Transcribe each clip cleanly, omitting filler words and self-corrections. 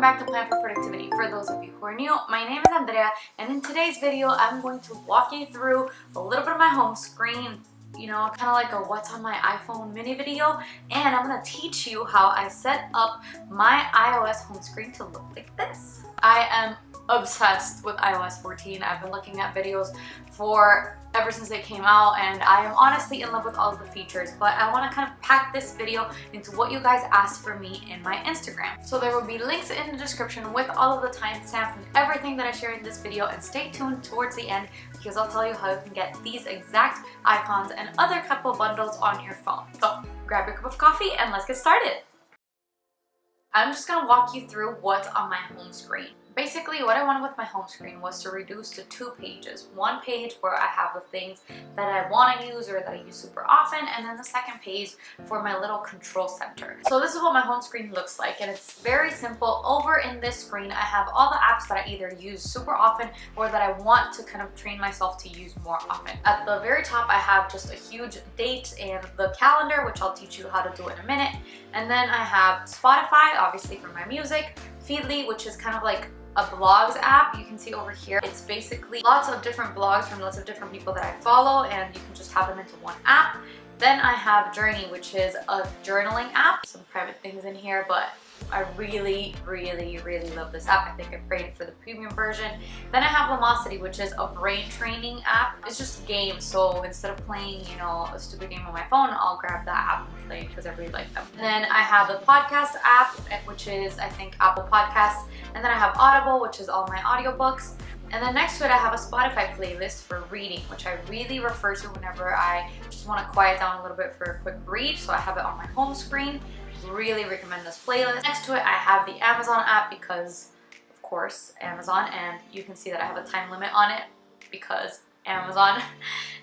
back to Plan for Productivity. For those of you who are new, my name is Andrea, and in today's video I'm going to walk you through a little bit of my home screen, kind of like a what's on my iPhone mini video, and I'm going to teach you how I set up my iOS home screen to look like this. I am obsessed with iOS 14. I've been looking at videos ever since they came out, and I am honestly in love with all of the features, but I want to kind of pack this video into what you guys asked for me in my Instagram. So there will be links in the description with all of the timestamps and everything that I share in this video, and stay tuned towards the end because I'll tell you how you can get these exact icons and other couple bundles on your phone. So grab your cup of coffee and let's get started. I'm just going to walk you through what's on my home screen. Basically, what I wanted with my home screen was to reduce to 2 pages. One page where I have the things that I want to use or that I use super often, and then the second page for my little control center. So this is what my home screen looks like, and it's very simple. Over in this screen, I have all the apps that I either use super often or that I want to kind of train myself to use more often. At the very top, I have just a huge date and the calendar, which I'll teach you how to do in a minute. And then I have Spotify, obviously for my music, Feedly, which is kind of like a blogs app. You can see over here, it's basically lots of different blogs from lots of different people that I follow, and you can just have them into one app. Then I have Journey, which is a journaling app. Some private things in here, but I really love this app. I think I paid for the premium version. Then I have Lumosity, which is a brain training app. It's just a game, so instead of playing, a stupid game on my phone, I'll grab that app and play because I really like them. And then I have the podcast app, which is, I think, Apple Podcasts. And then I have Audible, which is all my audiobooks. And then next to it, I have a Spotify playlist for reading, which I really refer to whenever I just want to quiet down a little bit for a quick read. So I have it on my home screen. Really recommend this playlist. Next to it, I have the Amazon app because, of course, Amazon. And you can see that I have a time limit on it because Amazon.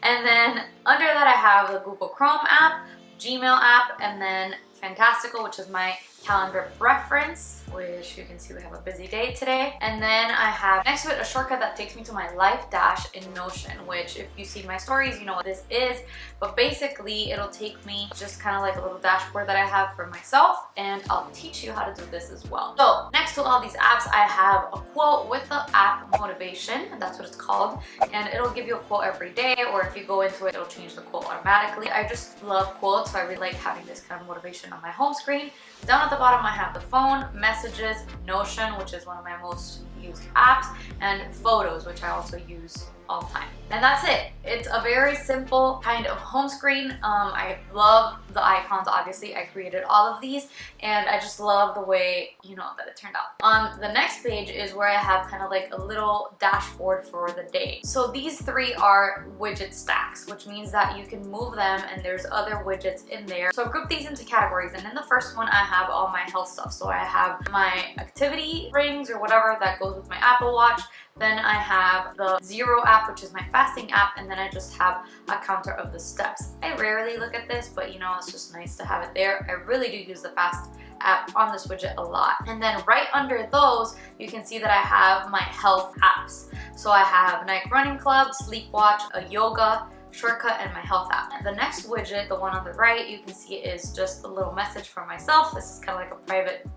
And then under that, I have the Google Chrome app, Gmail app, and then Fantastical, which is my calendar preference, which you can see we have a busy day today. And then I have next to it a shortcut that takes me to my Life Dash in Notion, which if you see my stories, you know what this is. But basically, it'll take me just kind of like a little dashboard that I have for myself, and I'll teach you how to do this as well. So next to all these apps, I have a quote with the app motivation. That's what it's called. And it'll give you a quote every day, or if you go into it, it'll change the quote automatically. I just love quotes, so I really like having this kind of motivation on my home screen. Down at the bottom, I have the phone, messages, Notion, which is one of my most used apps, and photos, which I also use all the time. And that's it. It's a very simple kind of home screen. I love the icons, obviously. I created all of these, and I just love the way, that it turned out. On the next page is where I have kind of like a little dashboard for the day. So these 3 are widget stacks, which means that you can move them and there's other widgets in there. So I've grouped these into categories, and in the first one, I have all my health stuff. So I have my activity rings or whatever that goes with my Apple Watch. Then I have the Zero app, which is my fasting app, and then I just have a counter of the steps. I rarely look at this, but it's just nice to have it there. I really do use the Fast app on this widget a lot. And then right under those, you can see that I have my health apps. So I have Nike Running Club, Sleep Watch, a yoga shortcut, and my health app. And the next widget, the one on the right, you can see is just a little message for myself. This is kind of like a private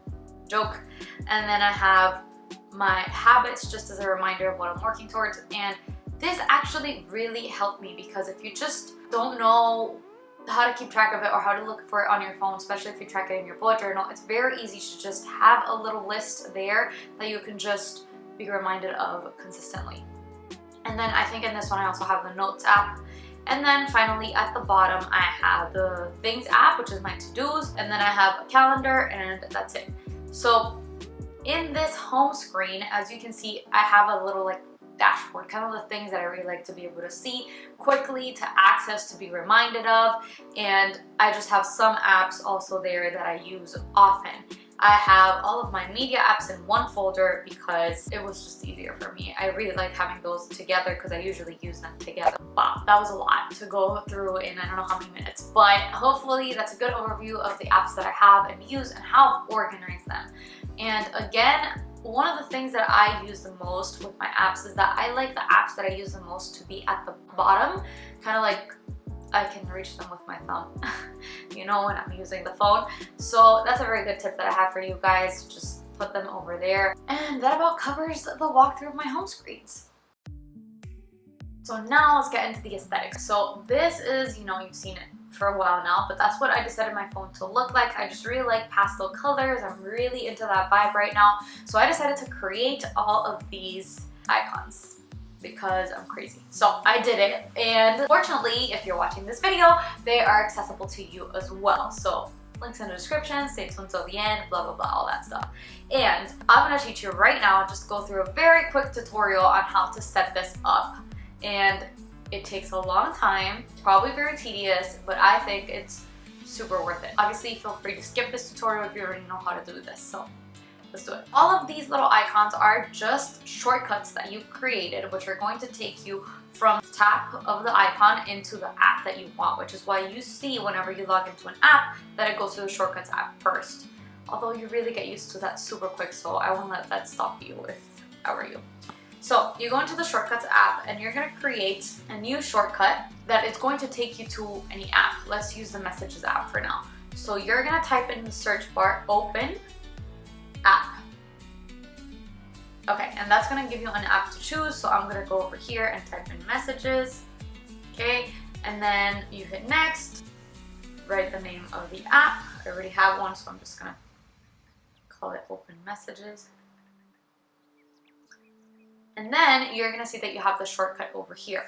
joke. And then I have my habits, just as a reminder of what I'm working towards. And this actually really helped me because if you just don't know how to keep track of it or how to look for it on your phone, especially if you track it in your bullet journal, it's very easy to just have a little list there that you can just be reminded of consistently. And then I think in this one I also have the Notes app. And then finally at the bottom I have the Things app, which is my to-dos, and then I have a calendar, and that's it. So in this home screen, as you can see, I have a little dashboard, kind of the things that I really like to be able to see quickly, to access, to be reminded of. And I just have some apps also there that I use often. I have all of my media apps in one folder because it was just easier for me. I really like having those together because I usually use them together. Wow, that was a lot to go through in I don't know how many minutes, but hopefully that's a good overview of the apps that I have and use and how I've organized them. And again, one of the things that I use the most with my apps is that I like the apps that I use the most to be at the bottom, kind of like I can reach them with my thumb, when I'm using the phone. So that's a very good tip that I have for you guys. Just put them over there. And that about covers the walkthrough of my home screens. So now let's get into the aesthetics. So this is, you know, you've seen it for a while now, but that's what I decided my phone to look like. I just really like pastel colors. I'm really into that vibe right now. So I decided to create all of these icons because I'm crazy. So I did it, and fortunately, if you're watching this video, they are accessible to you as well. So links in the description, stay tuned till the end, blah, blah, blah, all that stuff. And I'm gonna teach you right now, just go through a very quick tutorial on how to set this up. And it takes a long time, probably very tedious, but I think it's super worth it. Obviously, feel free to skip this tutorial if you already know how to do this. So let's do it. All of these little icons are just shortcuts that you've created, which are going to take you from the tap of the icon into the app that you want, which is why you see whenever you log into an app that it goes to the Shortcuts app first. Although you really get used to that super quick, so I won't let that stop you if I were you. So you go into the Shortcuts app and you're going to create a new shortcut that is going to take you to any app. Let's use the Messages app for now. So you're going to type in the search bar, open app. Okay, and that's going to give you an app to choose. So I'm going to go over here and type in Messages. Okay, and then you hit next, write the name of the app. I already have one, so I'm just going to call it Open Messages. And then you're going to see that you have the shortcut over here.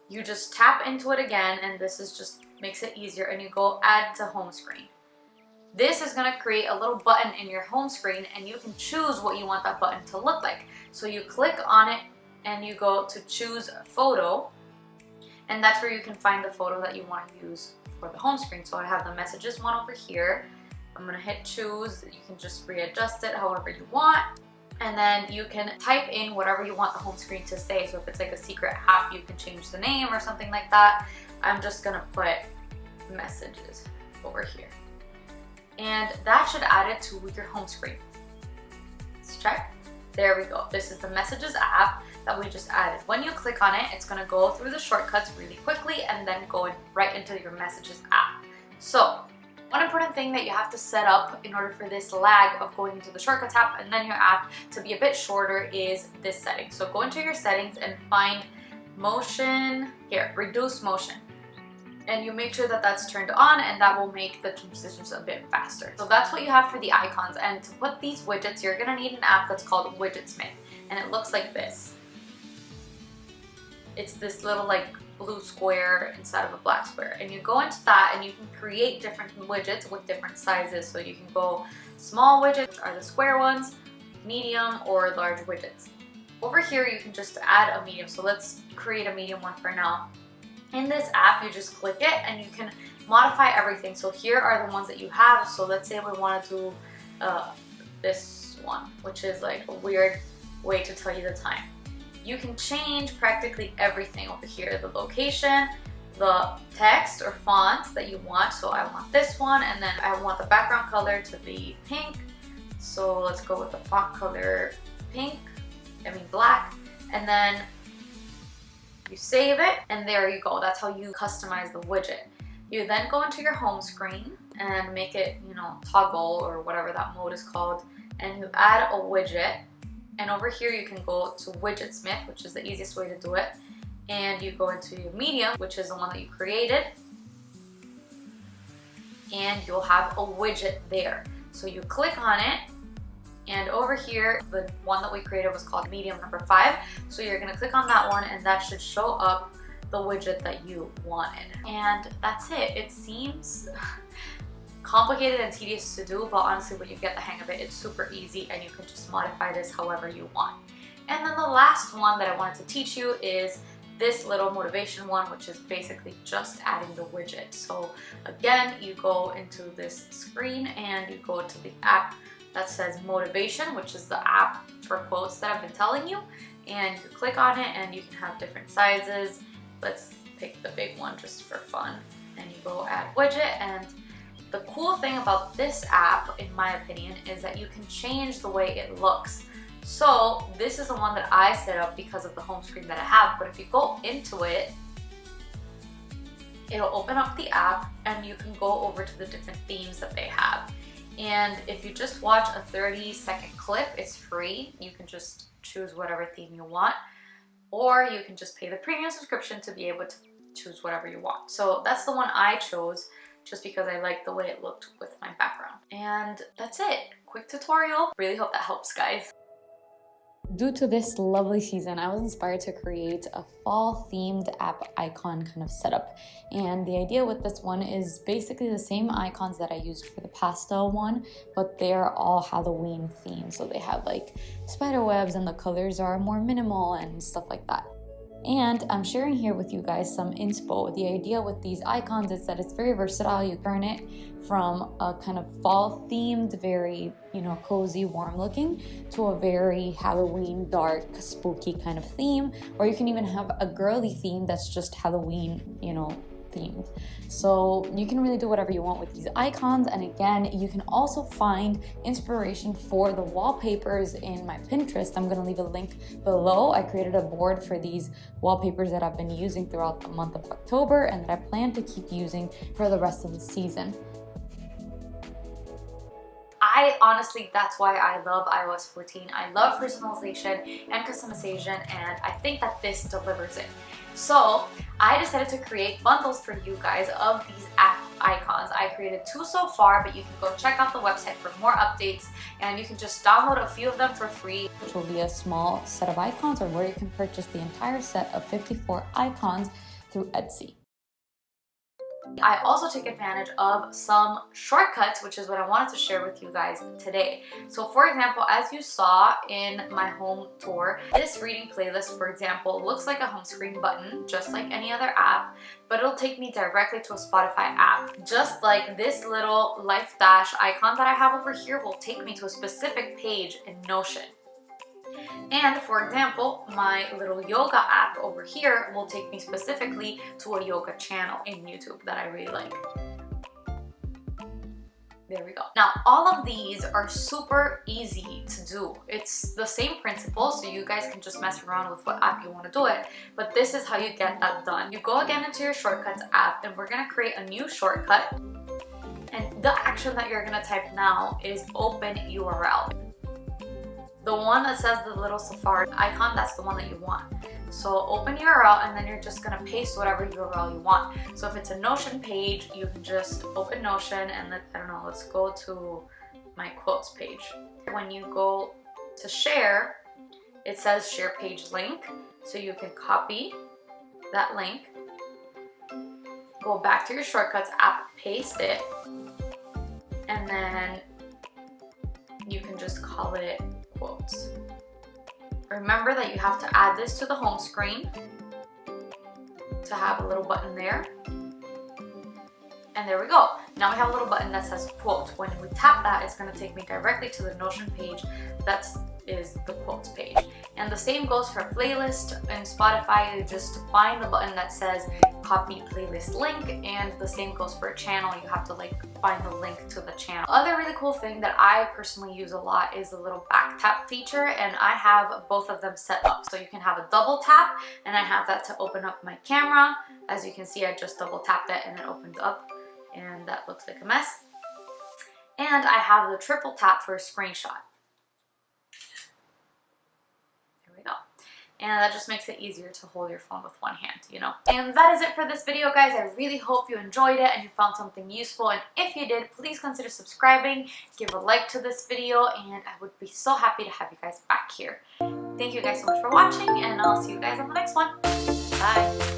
You just tap into it again, and this is just makes it easier, and you go add to home screen. This is going to create a little button in your home screen, and you can choose what you want that button to look like. So you click on it and you go to choose a photo, and that's where you can find the photo that you want to use for the home screen. So I have the Messages one over here. I'm going to hit choose. You can just readjust it however you want. And then you can type in whatever you want the home screen to say. So if it's like a secret app, you can change the name or something like that. I'm just gonna put Messages over here. And that should add it to your home screen. Let's check. There we go. This is the Messages app that we just added. When you click on it, it's gonna go through the shortcuts really quickly and then go right into your Messages app. So one important thing that you have to set up in order for this lag of going into the Shortcuts app and then your app to be a bit shorter is this setting. So go into your settings and find motion, here, reduce motion. And you make sure that that's turned on, and that will make the transitions a bit faster. So that's what you have for the icons. And to put these widgets, you're gonna need an app that's called Widgetsmith. And it looks like this. It's this little like blue square inside of a black square, and you go into that and you can create different widgets with different sizes. So you can go small widgets, which are the square ones, medium, or large widgets. Over here you can just add a medium, so let's create a medium one for now. In this app you just click it and you can modify everything. So here are the ones that you have. So let's say we want to do this one, which is like a weird way to tell you the time. You can change practically everything over here. The location, the text or font that you want. So I want this one, and then I want the background color to be pink. So let's go with the font color black. And then you save it, and there you go. That's how you customize the widget. You then go into your home screen and make it, you know, toggle or whatever that mode is called, and you add a widget. And over here you can go to Widgetsmith, which is the easiest way to do it. And you go into your medium, which is the one that you created. And you'll have a widget there. So you click on it, and over here, the one that we created was called medium number 5. So you're gonna click on that one, and that should show up the widget that you wanted. And that's it. It seems complicated and tedious to do, but honestly when you get the hang of it, it's super easy, and you can just modify this however you want. And then the last one that I wanted to teach you is this little motivation one, which is basically just adding the widget. So again, you go into this screen and you go to the app that says motivation, which is the app for quotes that I've been telling you, and you click on it and you can have different sizes. Let's pick the big one just for fun, and you go add widget. And the cool thing about this app, in my opinion, is that you can change the way it looks. So this is the one that I set up because of the home screen that I have, but if you go into it, it'll open up the app and you can go over to the different themes that they have. And if you just watch a 30-second clip, it's free. You can just choose whatever theme you want, or you can just pay the premium subscription to be able to choose whatever you want. So that's the one I chose just because I liked the way it looked with my background. And that's it. Quick tutorial. Really hope that helps, guys. Due to this lovely season, I was inspired to create a fall themed app icon kind of setup. And the idea with this one is basically the same icons that I used for the Pastel one, but they're all Halloween themed. So they have like spider webs and the colors are more minimal and stuff like that. And I'm sharing here with you guys some inspo. The idea with these icons is that it's very versatile. You turn it from a kind of fall themed, very, cozy, warm looking, to a very Halloween, dark, spooky kind of theme. Or you can even have a girly theme that's just Halloween, themed. So you can really do whatever you want with these icons. And again, you can also find inspiration for the wallpapers in my Pinterest. I'm going to leave a link below. I created a board for these wallpapers that I've been using throughout the month of October and that I plan to keep using for the rest of the season. Honestly, that's why I love iOS 14. I love personalization and customization, and I think that this delivers it. So I decided to create bundles for you guys of these app icons. I created 2 so far, but you can go check out the website for more updates, and you can just download a few of them for free, which will be a small set of icons, or where you can purchase the entire set of 54 icons through Etsy. I also take advantage of some shortcuts, which is what I wanted to share with you guys today. So for example, as you saw in my home tour, this reading playlist, for example, looks like a home screen button, just like any other app, but it'll take me directly to a Spotify app. Just like this little life dash icon that I have over here will take me to a specific page in Notion. And for example, my little yoga app over here will take me specifically to a yoga channel in YouTube that I really like. There we go. Now, all of these are super easy to do. It's the same principle, so you guys can just mess around with what app you want to do it, but this is how you get that done. You go again into your shortcuts app, and we're gonna create a new shortcut, and the action that you're gonna type now is open URL. The one that says the little Safari icon, that's the one that you want. So open URL, and then you're just gonna paste whatever URL you want. So if it's a Notion page, you can just open Notion and let's go to my quotes page. When you go to share, it says share page link. So you can copy that link, go back to your shortcuts app, paste it, and then you can just call it quotes. Remember that you have to add this to the home screen to have a little button there. And there we go. Now we have a little button that says quote. When we tap that, it's going to take me directly to the Notion page that is the quotes page. And the same goes for playlist in Spotify. You just find the button that says copy playlist link, and the same goes for a channel. You have to find the link to the channel. Other really cool thing that I personally use a lot is the little back tap feature, and I have both of them set up. So you can have a double tap, and I have that to open up my camera. As you can see, I just double tapped it and it opened up, and that looks like a mess. And I have the triple tap for a screenshot. And that just makes it easier to hold your phone with one hand, And that is it for this video, guys. I really hope you enjoyed it and you found something useful. And if you did, please consider subscribing, give a like to this video, and I would be so happy to have you guys back here. Thank you guys so much for watching, and I'll see you guys on the next one. Bye.